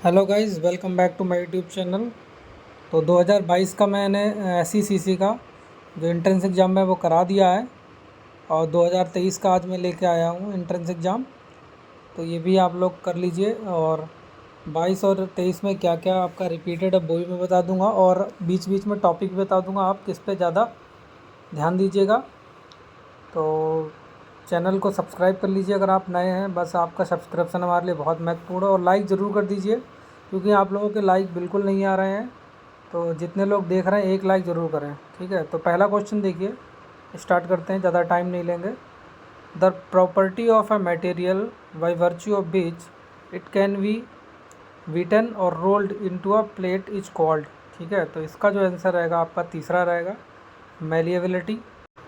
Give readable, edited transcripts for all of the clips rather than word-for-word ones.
Hello guys, welcome back to my YouTube channel. तो 2022 का मैंने SECC का जो एंट्रेंस एग्ज़ाम है वो करा दिया है और 2023 का आज मैं लेके आया हूँ एंट्रेंस एग्ज़ाम। तो ये भी आप लोग कर लीजिए और 22 और 23 में क्या क्या आपका रिपीटेड है वो भी मैं बता दूंगा और बीच बीच में टॉपिक भी बता दूंगा, आप किस पे ज़्यादा ध्यान दीजिएगा। तो चैनल को सब्सक्राइब कर लीजिए अगर आप नए हैं, बस आपका सब्सक्रिप्शन हमारे लिए बहुत महत्वपूर्ण है और लाइक ज़रूर कर दीजिए क्योंकि आप लोगों के लाइक बिल्कुल नहीं आ रहे हैं। तो जितने लोग देख रहे हैं एक लाइक ज़रूर करें, ठीक है। तो पहला क्वेश्चन देखिए, स्टार्ट करते हैं, ज़्यादा टाइम नहीं लेंगे। The property of a material by virtue of which it can be beaten और rolled into a plate is called. ठीक है, तो इसका जो आंसर रहेगा आपका तीसरा रहेगा मेलिएबिलिटी।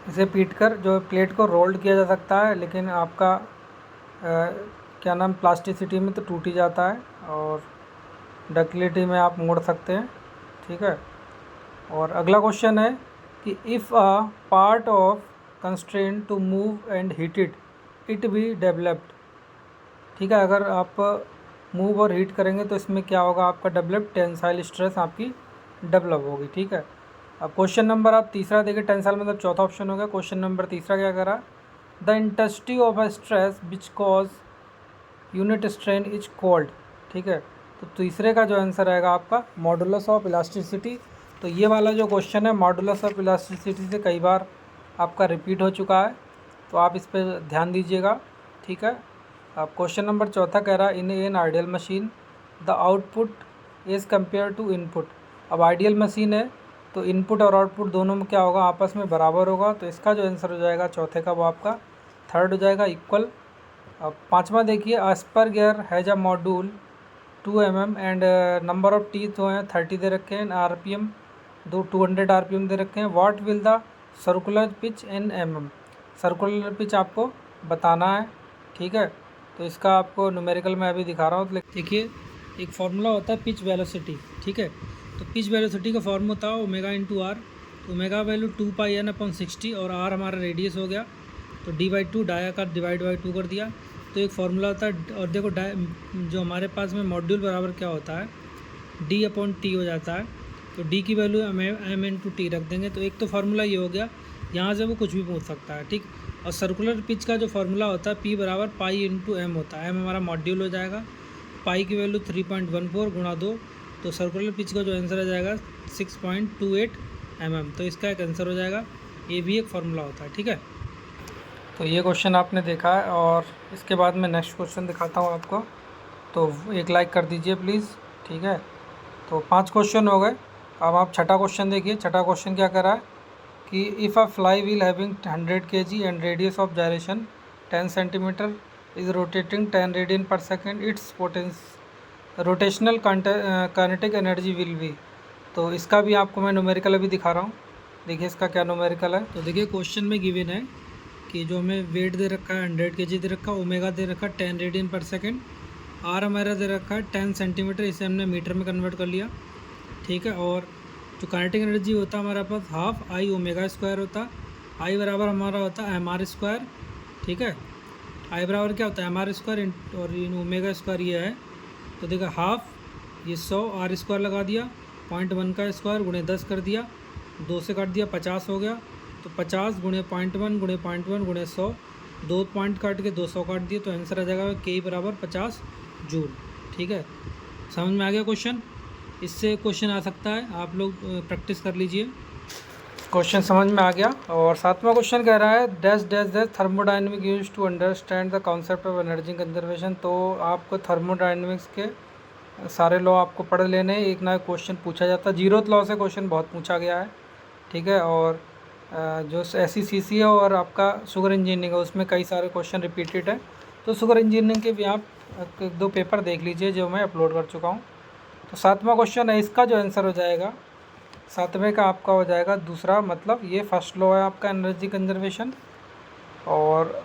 इसे पीट कर जो प्लेट को रोल्ड किया जा सकता है, लेकिन आपका क्या नाम प्लास्टिसिटी में तो टूट ही जाता है और डक्टिलिटी में आप मोड़ सकते हैं। ठीक है, और अगला क्वेश्चन है कि if a part of constraint to move and heated it be developed. ठीक है, अगर आप मूव और हीट करेंगे तो इसमें क्या होगा, आपका डेवलप टेंसाइल स्ट्रेस आपकी डेवलप होगी। ठीक है, अब क्वेश्चन नंबर आप तीसरा देखिए, टेंसाइल मतलब चौथा ऑप्शन हो गया। क्वेश्चन नंबर तीसरा क्या करा, the intensity of a stress which cause unit strain is called. ठीक है, तो तीसरे का जो आंसर आएगा आपका मॉडुलस ऑफ इलास्टिसिटी। तो ये वाला जो क्वेश्चन है मॉडुलस ऑफ इलास्टिसिटी से कई बार आपका रिपीट हो चुका है, तो आप इस पर ध्यान दीजिएगा। ठीक है, अब क्वेश्चन नंबर चौथा कह रहा है in an ideal machine the output is compare to input. अब आइडियल मशीन है तो इनपुट और आउटपुट दोनों में क्या होगा, आपस में बराबर होगा। तो इसका जो आंसर हो जाएगा चौथे का वो आपका थर्ड हो जाएगा, इक्वल। अब पाँचवा देखिए, Esper gear has a module 2 mm and number of teeth जो हैं 30 दे रखे हैं, RPM 200 RPM दे रखे हैं। What will the circular pitch in mm। Circular pitch आपको बताना है। ठीक है, तो इसका आपको न्यूमेरिकल में अभी दिखा रहा हूँ। तो देखिए, एक फार्मूला होता है पिच वेलोसिटी। ठीक है, तो पिच वेलोसिटी का फार्मूला होता है ओमेगा इंटू आर। तो ओमेगा वैल्यू 2πn/60 और आर हमारा रेडियस हो गया, तो d/2 डाया का डिवाइड बाई 2 कर दिया। तो एक फार्मूला होता है, और देखो जो हमारे पास में मॉड्यूल बराबर क्या होता है, d/t हो जाता है। तो d की वैल्यू m/t रख देंगे। तो एक तो फार्मूला ये हो गया, यहाँ से वो कुछ भी पूछ सकता है। ठीक, और सर्कुलर पिच का जो फार्मूला होता है p बराबर π/m होता है। m हमारा मॉड्यूल हो जाएगा, पाई की वैल्यू 3.14 गुणा 2। तो सर्कुलर पिच का जो आंसर आ जाएगा 6.28 mm। तो इसका एक आंसर हो जाएगा, ये भी एक फार्मूला होता है। ठीक है, तो ये क्वेश्चन आपने देखा है और इसके बाद मैं नेक्स्ट क्वेश्चन दिखाता हूँ आपको, तो एक लाइक कर दीजिए प्लीज़। ठीक है, तो 5 क्वेश्चन हो गए। अब आप छठा क्वेश्चन देखिए। छठा क्वेश्चन क्या कर रहा है कि if a flywheel having 100 kg and radius of gyration 10 centimetre is rotating 10 radian per second, its rotational kinetic energy will be. तो इसका भी आपको मैं न्यूमेरिकल अभी दिखा रहा हूँ। देखिए इसका क्या न्यूमेरिकल है। तो देखिए क्वेश्चन में गिवन है कि जो हमें वेट दे रखा है 100 kg दे रखा है, ओमेगा दे रखा है 10 रेडियन पर सेकेंड, आर हमारा दे रखा है 10 सेंटीमीटर, इसे हमने मीटर में कन्वर्ट कर लिया। ठीक है, और जो काइनेटिक एनर्जी होता है हमारे पास हाफ आई ओमेगा स्क्वायर होता, आई बराबर हमारा होता है एम आर स्क्वायर। ठीक है, आई बराबर क्या होता है एम आर स्क्वायर और ओमेगा स्क्वायर ये है। तो देखा हाफ ये 100 आर स्क्वायर लगा दिया, 0.1 का स्क्वायर गुणे 10 कर दिया, 2 से काट दिया 50 हो गया। तो 50 गुणे 0.1 गुणे 0.1 गुणे 100, 2 पॉइंट काट के 200 काट दिए, तो आंसर आ जाएगा के बराबर 50 जूल। ठीक है, समझ में आ गया क्वेश्चन। इससे क्वेश्चन आ सकता है, आप लोग प्रैक्टिस कर लीजिए। क्वेश्चन समझ में आ गया। और सातवां क्वेश्चन कह रहा है dash dash dash thermodynamic use to understand the concept of energy conservation. तो आपको थर्मोडाइनमिक्स के सारे लॉ आपको पढ़ लेने, एक ना एक क्वेश्चन पूछा जाता है। 0th लॉ से क्वेश्चन बहुत पूछा गया है। ठीक है, और जो SECC है और आपका शुगर इंजीनियरिंग है उसमें कई सारे क्वेश्चन रिपीटेड है। तो शुगर इंजीनियरिंग के भी आप 1-2 पेपर देख लीजिए जो मैं अपलोड कर चुका हूँ। तो सातवां क्वेश्चन है, इसका जो आंसर हो जाएगा सातवें का आपका हो जाएगा दूसरा, मतलब ये फर्स्ट लॉ है आपका एनर्जी कंजर्वेशन। और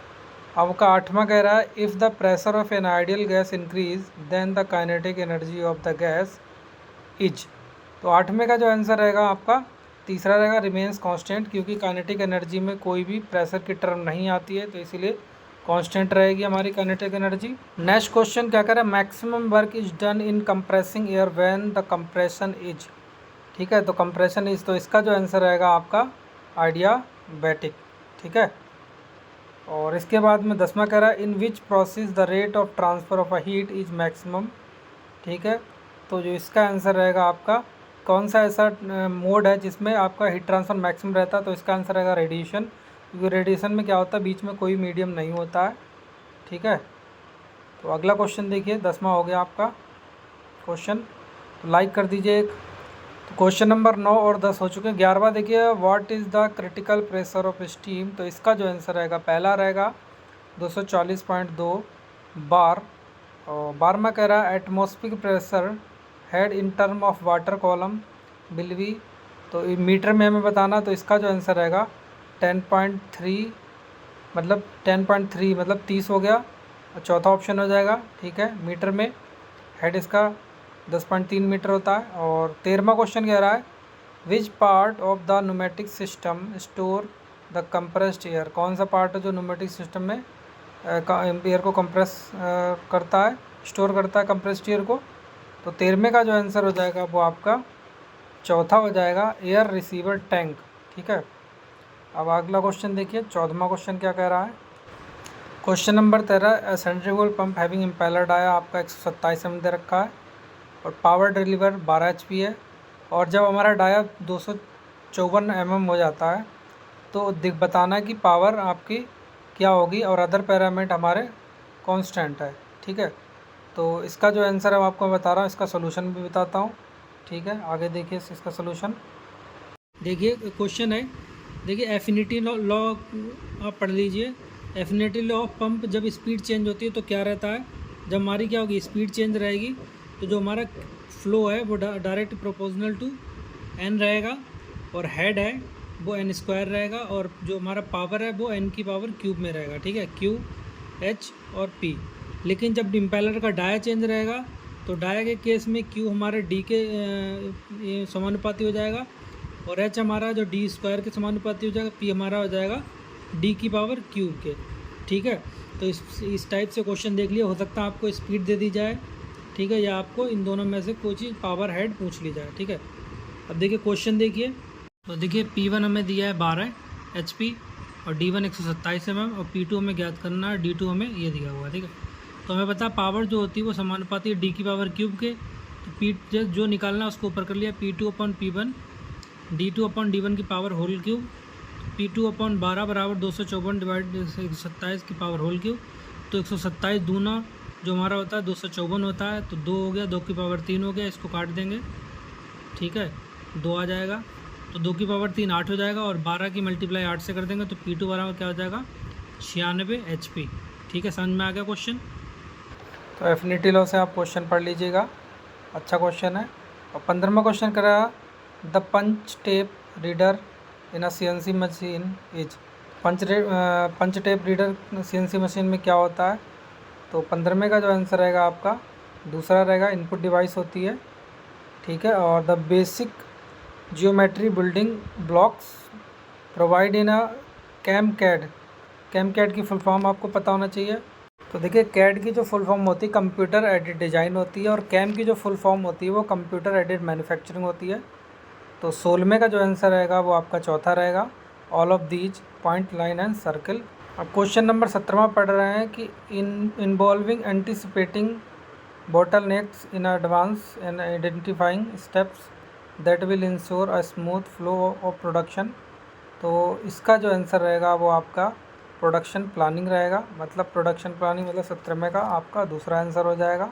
आपका आठवां कह रहा है if the pressure of an ideal gas increase then the kinetic energy of the gas is. तो आठवें का जो आंसर रहेगा आपका तीसरा रहेगा रिमेन्स कांस्टेंट, क्योंकि काइनेटिक एनर्जी में कोई भी प्रेशर की टर्म नहीं आती है, तो इसीलिए कांस्टेंट रहेगी हमारी काइनेटिक एनर्जी। नेक्स्ट क्वेश्चन क्या कह रहा है, maximum work is done in compressing air when the compression is, ठीक है, तो कंप्रेशन इज, तो इसका जो आंसर रहेगा आपका आइडियाबैटिक, ठीक है। और इसके बाद में 10वां कह रहा है in which process the rate of transfer of a heat is maximum, ठीक है, तो जो इसका आंसर रहेगा आपका कौन सा ऐसा मोड है जिसमें आपका हीट ट्रांसफ़र मैक्सिमम रहता है, तो इसका आंसर रहेगा रेडिएशन, क्योंकि रेडिएशन में क्या होता है बीच में कोई मीडियम नहीं होता है, ठीक है। तो अगला क्वेश्चन देखिए, 10वां हो गया आपका क्वेश्चन, तो लाइक कर दीजिए एक। तो क्वेश्चन नंबर 9 और 10 हो चुके हैं। 11वां देखिए, what is the critical pressure of steam, तो इसका जो आंसर रहेगा पहला रहेगा 240.2 बार। और 12वां कह रहा है atmospheric pressure head in term of water column will be, तो मीटर में हमें बताना, तो इसका जो आंसर रहेगा 10.3 मतलब 10.3 मतलब 30 हो गया, और चौथा ऑप्शन हो जाएगा, ठीक है, मीटर में हेड इसका 10.3 मीटर होता है। और 13वां क्वेश्चन कह रहा है which part of the pneumatic system store the compressed air, कौन सा पार्ट है जो न्यूमेटिक सिस्टम में एयर को कंप्रेस करता है, स्टोर करता है कंप्रेस्ड एयर को, तो 13वें का जो आंसर हो जाएगा वो आपका चौथा हो जाएगा एयर रिसीवर टैंक, ठीक है। अब अगला क्वेश्चन देखिए, 14वां क्वेश्चन क्या कह रहा है, question number 13 centrifugal pump having impeller dia आपका 127 mm दे रखा है, और पावर डिलीवर 12 HP है, और जब हमारा डाया 254 mm हो जाता है तो बताना है कि पावर आपकी क्या होगी, और अदर पैरामीटर हमारे कांस्टेंट है, ठीक है। तो इसका जो आंसर है मैं आपको बता रहा हूँ, इसका सोल्यूशन भी बताता हूँ, ठीक है। आगे देखिए इसका सोल्यूशन देखिए, क्वेश्चन है देखिए एफिनिटी लॉ आप पढ़ लीजिए। एफिनिटी लॉ ऑफ पंप, जब स्पीड चेंज होती है तो क्या रहता है, जब हमारी क्या होगी स्पीड चेंज रहेगी तो जो हमारा फ्लो है वो डायरेक्ट प्रोपोर्शनल टू एन रहेगा, और हेड है वो एन स्क्वायर रहेगा, और जो हमारा पावर है वो एन की पावर क्यूब में रहेगा, ठीक है, क्यू एच और पी। लेकिन जब इम्पेलर का डाया चेंज रहेगा तो डाया के केस में क्यू हमारे डी के समानुपाती हो जाएगा, और एच हमारा जो डी स्क्वायर के समानुपाती हो जाएगा, पी हमारा हो जाएगा डी की पावर क्यूब के, ठीक है। तो इस टाइप से क्वेश्चन देख लिया, हो सकता है आपको स्पीड दे दी जाए, ठीक है, या आपको इन दोनों में से कोई चीज़ पावर हेड पूछ ली जाए, ठीक है। अब देखिए क्वेश्चन देखिए, तो देखिए P1 हमें दिया है 12 HP, और D1 127 mm, और P2 हमें ज्ञात करना है, D2 हमें ये दिया हुआ है, ठीक है। तो हमें पता पावर जो होती है वो समानुपाती है डी की पावर क्यूब के, तो P जो निकालना है उसको ऊपर कर लिया, P2/P1 D2/D1 की पावर होल क्यूब, P2/12 बराबर 254 डिवाइड 127 की पावर होल क्यूब, तो 127 दूना जो हमारा होता है 254 होता है, तो 2 हो गया, 2 की पावर 3 हो गया, इसको काट देंगे, ठीक है, 2 आ जाएगा, तो 2 की पावर 3 8 हो जाएगा, और 12 की मल्टीप्लाई 8 से कर देंगे तो P2 बराबर क्या हो जाएगा 96 HP, ठीक है। समझ में आ गया क्वेश्चन। तो एफिनिटी लॉ से आप क्वेश्चन पढ़ लीजिएगा, अच्छा क्वेश्चन है। और 15वां क्वेश्चन करा the punch tape reader in a CNC machine is, punch tape reader CNC machine में क्या होता है, तो 15वें का जो आंसर रहेगा आपका दूसरा रहेगा, इनपुट डिवाइस होती है, ठीक है। और the basic geometry building blocks provide in a CAM CAD की फुल फॉर्म आपको पता होना चाहिए। तो देखिए कैड की जो फुल फॉर्म होती है कंप्यूटर एडेड डिज़ाइन होती है, और कैम की जो फुल फॉर्म होती है वो कंप्यूटर एडेड मैन्युफैक्चरिंग होती है। तो 16वें का जो आंसर रहेगा वो आपका चौथा रहेगा, all of these point line and circle. अब क्वेश्चन नंबर 17वां पढ़ रहे हैं कि involving anticipating bottle next in advance and identifying steps that will ensure a smooth flow of production, तो इसका जो आंसर रहेगा वो आपका प्रोडक्शन प्लानिंग रहेगा, मतलब प्रोडक्शन प्लानिंग मतलब 17वें का आपका दूसरा आंसर हो जाएगा।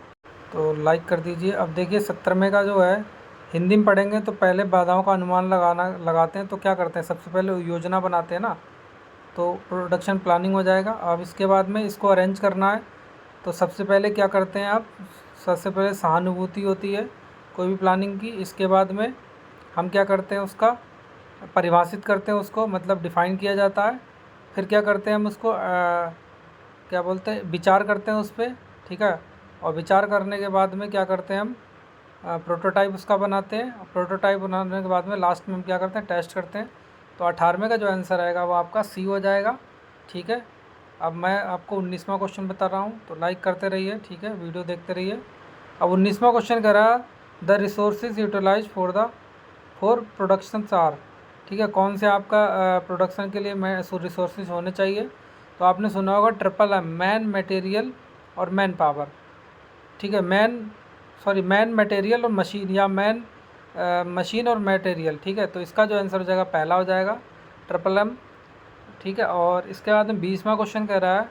तो लाइक कर दीजिए। अब देखिए 17वें का जो है हिंदी में पढ़ेंगे तो पहले बाधाओं का अनुमान लगाते हैं, तो क्या करते हैं सबसे पहले योजना बनाते हैं ना, तो प्रोडक्शन प्लानिंग हो जाएगा। अब इसके बाद में इसको अरेंज करना है, तो सबसे पहले क्या करते हैं आप, सबसे पहले सहानुभूति होती है कोई भी प्लानिंग की, इसके बाद में हम क्या करते हैं उसका परिभाषित करते हैं, उसको मतलब डिफ़ाइन किया जाता है, फिर क्या करते हैं हम उसको क्या बोलते हैं विचार करते हैं उस पर, ठीक है। और विचार करने के बाद में क्या करते हैं हम प्रोटोटाइप उसका बनाते हैं, प्रोटोटाइप बनाने के बाद में लास्ट में हम क्या करते हैं टेस्ट करते हैं। तो 18वें का जो आंसर आएगा वो आपका सी हो जाएगा, ठीक है। अब मैं आपको 19वां क्वेश्चन बता रहा हूँ, तो लाइक करते रहिए, ठीक है, वीडियो देखते रहिए। अब 19वां क्वेश्चन कह रहा है the resources utilize for production are, ठीक है, कौन से आपका प्रोडक्शन के लिए मैं रिसोर्सेज होने चाहिए। तो आपने सुना होगा ट्रिपल एम, मैन, मटेरियल और मैन पावर, ठीक है, मैन मटेरियल और मशीन, या मैन मशीन और मटेरियल, ठीक है। तो इसका जो आंसर हो जाएगा पहला हो जाएगा ट्रिपल एम, ठीक है। और इसके बाद में 20वां क्वेश्चन कह रहा है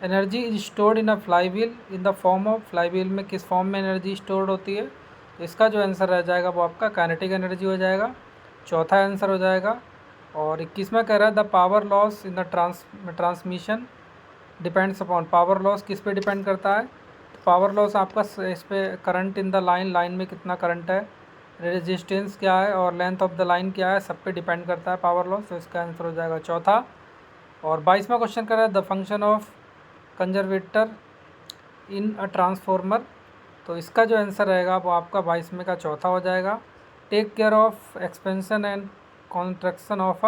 energy is stored in a fly wheel in the form of, fly wheel में किस फॉर्म में एनर्जी स्टोर्ड होती है। तो इसका जो आंसर रह जाएगा वो आपका काइनेटिक एनर्जी हो जाएगा, चौथा आंसर हो जाएगा। और 21वां कह रहा है the power loss in the transmission depends upon, power loss किस पे डिपेंड करता है। तो पावर लॉस आपका इस पे current in the line, line में कितना करंट है, रेजिस्टेंस क्या है और लेंथ ऑफ द लाइन क्या है, सब पे डिपेंड करता है पावर लॉस। तो इसका आंसर हो जाएगा चौथा। और 22वां क्वेश्चन कर रहा है the function of conservator in a transformer. तो इसका जो आंसर रहेगा वो आपका 22वें का चौथा हो जाएगा। Take care of expansion and contraction of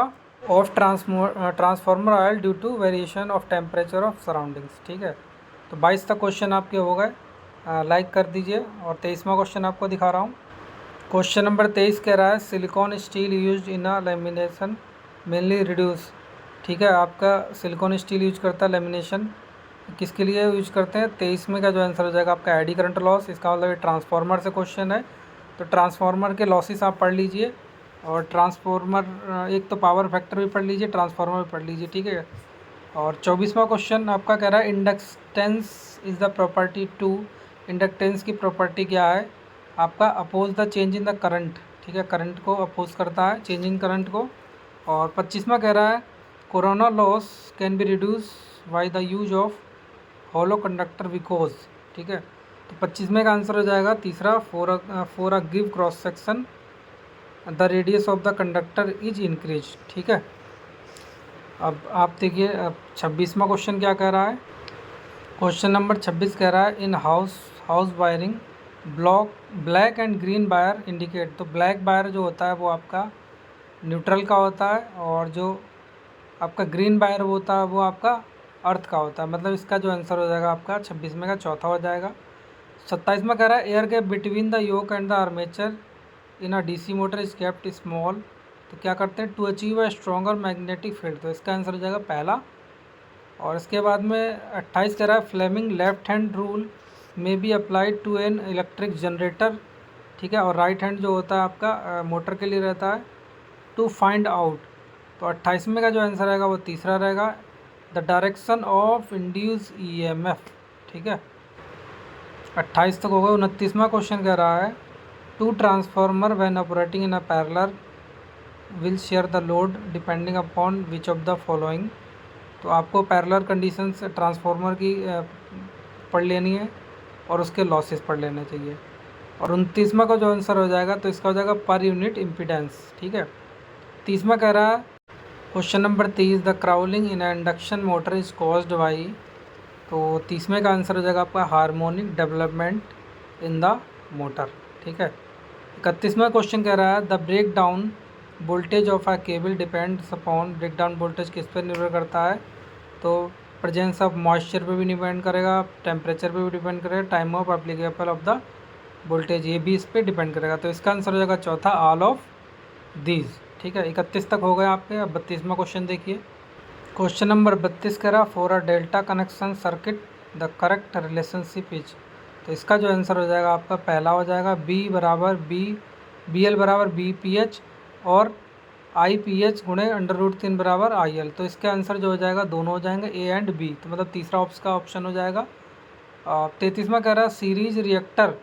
transformer oil due to variation of temperature of surroundings, ठीक है। तो 22 तक क्वेश्चन आपके हो गए, लाइक कर दीजिए। और 23वां क्वेश्चन आपको दिखा रहा हूँ। क्वेश्चन नंबर 23 कह रहा है silicon steel used in a lamination mainly reduce, ठीक है। आपका सिलिकॉन स्टील यूज करता है लेमिनेशन, किसके लिए यूज करते हैं। 23वें का जो आंसर हो जाएगा आपका एडी करंट लॉस। इसका मतलब ट्रांसफार्मर से क्वेश्चन है, तो ट्रांसफार्मर के लॉसेस आप पढ़ लीजिए। और ट्रांसफार्मर एक तो पावर फैक्टर भी पढ़ लीजिए, ट्रांसफार्मर भी पढ़ लीजिए, ठीक है। और 24वां क्वेश्चन आपका कह रहा है inductance is the property to, inductance की प्रॉपर्टी क्या है आपका, oppose the change in the current, ठीक है, करंट को अपोज करता है, चेंज इन करंट को। और 25वां कह रहा है corona loss can be reduce by the use of hollow conductor because, ठीक है। तो 25वें का आंसर हो जाएगा तीसरा, for a give cross section the radius of the conductor is increase, ठीक है। अब आप देखिए अब 26वां क्वेश्चन क्या कह रहा है। क्वेश्चन नंबर 26 कह रहा है in house wiring black and green wire indicate. तो ब्लैक वायर जो होता है वो आपका न्यूट्रल का होता है, और जो आपका ग्रीन वायर होता है वो आपका अर्थ का होता है। मतलब इसका जो आंसर हो जाएगा आपका 26वें का चौथा हो जाएगा। 27वां कह रहा है air gap between the yoke and the armature in a DC motor is kept small. तो क्या करते हैं to achieve a stronger magnetic field. तो इसका आंसर हो जाएगा पहला। और इसके बाद में 28 कह रहा है Fleming left hand rule may be applied to an electric generator, ठीक है। और राइट हैंड जो होता है आपका मोटर के लिए रहता है, टू फाइंड आउट। तो 28वें का जो आंसर रहेगा वो तीसरा रहेगा, the direction of induce EMF, ठीक है। 28 तक हो गया। 29वां क्वेश्चन कह रहा है two transformer when operating in a parallel will share the load depending upon which of the following. तो आपको पैरेलल कंडीशंस ट्रांसफार्मर की पढ़ लेनी है और उसके लॉसेस पढ़ लेने चाहिए। और 29वां का जो आंसर हो जाएगा तो इसका हो जाएगा पर यूनिट इम्पीडेंस, ठीक है। 30वां कह रहा है question number 30 the crawling in induction motor is caused by. तो 30वें का आंसर हो जाएगा आपका harmonic development in the motor, ठीक है। 31वां क्वेश्चन कह रहा है the breakdown voltage of a cable depends upon, breakdown voltage किस पर निर्भर करता है। तो प्रेजेंस ऑफ मॉइस्चर पे भी डिपेंड करेगा, टेम्परेचर पे भी डिपेंड करेगा, time of applicable of the voltage, ये भी इस पर डिपेंड करेगा। तो इसका आंसर हो जाएगा चौथा, ऑल ऑफ दीज, ठीक है। 31 तक हो गए आपके। अब 32वां क्वेश्चन देखिए। क्वेश्चन नंबर 32 कह रहा for a delta connection circuit the correct relationship is. तो इसका जो आंसर हो जाएगा आपका पहला हो जाएगा बी एल बराबर बी पी एच और आई पी एच गुणे √3 बराबर आई एल। तो इसके आंसर जो हो जाएगा दोनों हो जाएंगे ए एंड बी, तो मतलब तीसरा का ऑप्शन हो जाएगा। 33वां कह रहा है series reactor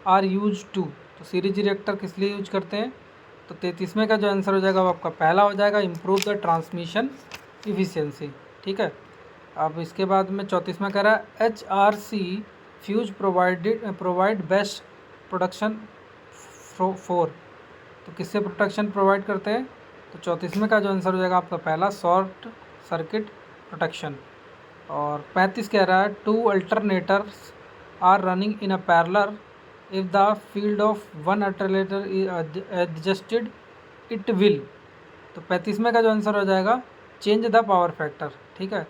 are use to. तो सीरीज रिएक्टर किस लिए यूज करते हैं। तो 33वें का जो आंसर हो जाएगा वो आपका पहला हो जाएगा, इम्प्रूव द ट्रांसमिशन इफिशियंसी, ठीक है। अब इसके बाद में 34वां कह रहा है HRC fuse provide best production four. तो किससे प्रोटेक्शन प्रोवाइड करते हैं। तो 34वें का जो आंसर हो जाएगा आपका पहला, शॉर्ट सर्किट प्रोटेक्शन। और 35 कह रहा है two alternators are running in a parallel if the field of one alternator is adjusted it will. तो 35वें का जो आंसर हो जाएगा चेंज द पावर फैक्टर, ठीक है।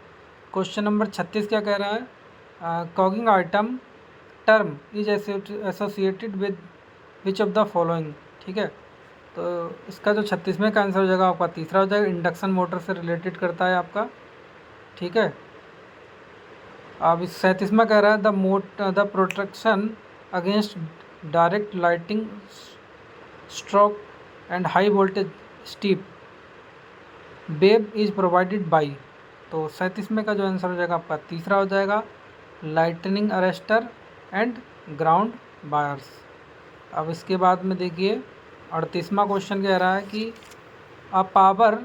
क्वेश्चन नंबर 36 क्या कह रहा है, cogging item term is associated with which of the following. ठीक है, तो इसका जो 36वें का आंसर हो जाएगा आपका तीसरा हो जाएगा, इंडक्शन मोटर से रिलेटेड करता है आपका। ठीक है, अब इस 37वां कह रहा है the protection against direct lighting stroke and high voltage steep wave is provided by. तो 37वें का जो आंसर हो जाएगा आपका तीसरा हो जाएगा, lightning arrester and ground wires. अब इसके बाद में देखिए 38वां क्वेश्चन कह रहा है कि a power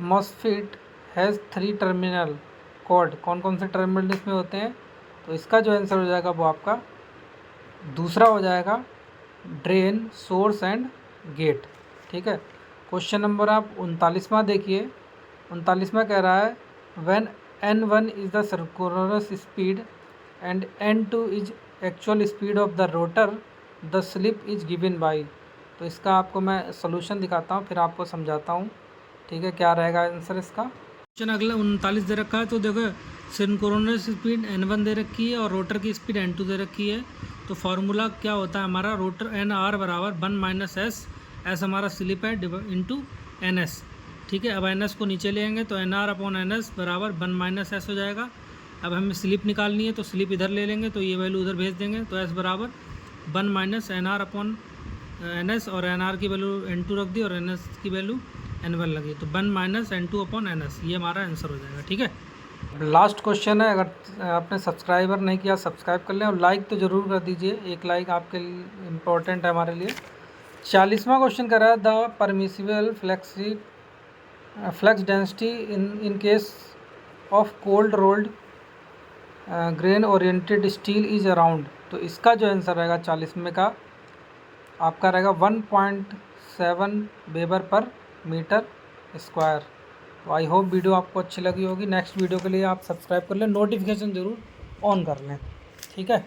MOSFET has 3 terminal called. कौन कौन से टर्मिनल इसमें होते हैं, तो इसका जो आंसर हो जाएगा वो आपका दूसरा हो जाएगा, ड्रेन, सोर्स एंड गेट। ठीक है, क्वेश्चन नंबर आप 39वां देखिए। 39वां कह रहा है when n1 is the synchronous speed and n2 is actual speed of the rotor the slip is given by. तो इसका आपको मैं सोल्यूशन दिखाता हूँ फिर आपको समझाता हूँ। ठीक है, क्या रहेगा आंसर इसका। क्वेश्चन अगला 39 दे रखा है, तो देखो सिंक्रोनस स्पीड n1 दे रखी है और रोटर की स्पीड n2 दे रखी है। तो फार्मूला क्या होता है हमारा, रोटर NR बराबर 1 माइनस एस, एस हमारा स्लिप है इंटू NS। ठीक है, अब NS को नीचे ले आएंगे तो NR अपॉन NS बराबर 1 माइनस एस हो जाएगा। अब हमें स्लिप निकालनी है तो स्लिप इधर ले लेंगे तो ये वैल्यू उधर भेज देंगे, तो S बराबर 1 माइनस NR अपॉन NS, और NR की वैल्यू N2 रख दी और NS की वैल्यू N1 लगी, तो 1 माइनस N2 अपॉन NS, ये हमारा आंसर हो जाएगा। ठीक है, लास्ट क्वेश्चन है, अगर आपने सब्सक्राइबर नहीं किया सब्सक्राइब कर लें और लाइक तो ज़रूर कर दीजिए, एक लाइक आपके लिए इम्पोर्टेंट है हमारे लिए। 40वां क्वेश्चन कर रहा है the permissible flux density in case of cold rolled grain oriented steel is around. तो इसका जो आंसर रहेगा 40वें का आपका रहेगा 1.7 वेबर पर मीटर स्क्वायर। तो आई होप वीडियो आपको अच्छी लगी होगी। नेक्स्ट वीडियो के लिए आप सब्सक्राइब कर लें, नोटिफिकेशन ज़रूर ऑन कर लें। ठीक है।